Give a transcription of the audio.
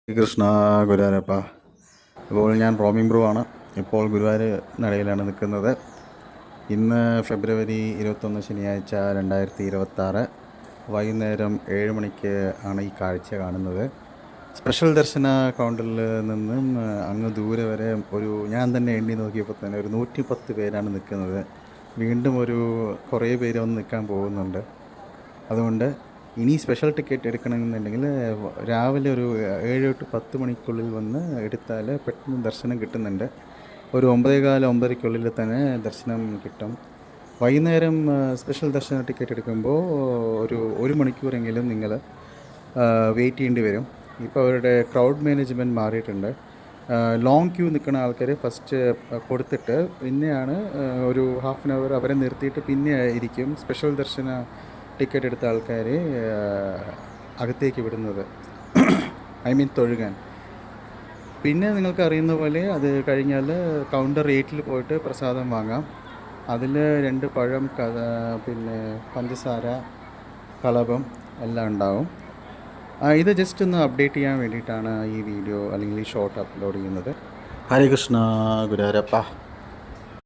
കൃഷ്ണ ഗുരുവായൂരപ്പ. ഇപ്പോൾ ഞാൻ roaming Bru ആണ്. ഇപ്പോൾ ഗുരുവായൂർ നടയിലാണ് നിൽക്കുന്നത്. ഇന്ന് ഫെബ്രുവരി 21 ശനിയാഴ്ച 2026 വൈകുന്നേരം 7 മണിക്ക് ആണ് ഈ കാഴ്ച കാണുന്നത്. സ്പെഷ്യൽ ദർശന കൗണ്ടറിൽ നിന്നും അങ്ങ് ദൂരെ വരെ ഞാൻ തന്നെ എണ്ണി നോക്കിയപ്പോൾ തന്നെ ഒരു 110 പേരാണ് നിൽക്കുന്നത്. വീണ്ടും കുറേ പേര് വന്ന് നിൽക്കാൻ പോകുന്നുണ്ട്. അതുകൊണ്ട് ഇനി സ്പെഷ്യൽ ടിക്കറ്റ് എടുക്കണമെന്നുണ്ടെങ്കിൽ രാവിലെ 7 to 10 മണിക്കുള്ളിൽ വന്ന് എടുത്താൽ പെട്ടെന്ന് ദർശനം കിട്ടുന്നുണ്ട്. 9:15 9:30 തന്നെ ദർശനം കിട്ടും. വൈകുന്നേരം സ്പെഷ്യൽ ദർശന ടിക്കറ്റ് എടുക്കുമ്പോൾ ഒരു മണിക്കൂറെങ്കിലും നിങ്ങൾ വെയിറ്റ് ചെയ്യേണ്ടി വരും. ഇപ്പോൾ അവരുടെ ക്രൗഡ് മാനേജ്മെൻറ്റ് മാറിയിട്ടുണ്ട്. ലോങ് ക്യൂ നിൽക്കുന്ന ആൾക്കാർ ഫസ്റ്റ് കൊടുത്തിട്ട് പിന്നെയാണ് ഒരു ഹാഫ് ആൻ അവർ അവരെ നിർത്തിയിട്ട് പിന്നെ ആയിരിക്കും സ്പെഷ്യൽ ദർശന ടിക്കറ്റ് എടുത്ത ആൾക്കാർ അകത്തേക്ക് വിടുന്നത്, തൊഴുകാൻ. പിന്നെ നിങ്ങൾക്ക് അറിയുന്ന പോലെ അത് കഴിഞ്ഞാൽ കൗണ്ടർ 8 പോയിട്ട് പ്രസാദം വാങ്ങാം. അതിൽ 2 പഴം, പിന്നെ പഞ്ചസാര, കളഭം എല്ലാം ഉണ്ടാവും. ഇത് ജസ്റ്റ് ഒന്ന് അപ്ഡേറ്റ് ചെയ്യാൻ വേണ്ടിയിട്ടാണ് ഈ വീഡിയോ അല്ലെങ്കിൽ ഈ ഷോർട്ട് അപ്ലോഡ് ചെയ്യുന്നത്. ഹരേ കൃഷ്ണ ഗുരുവായൂരപ്പ.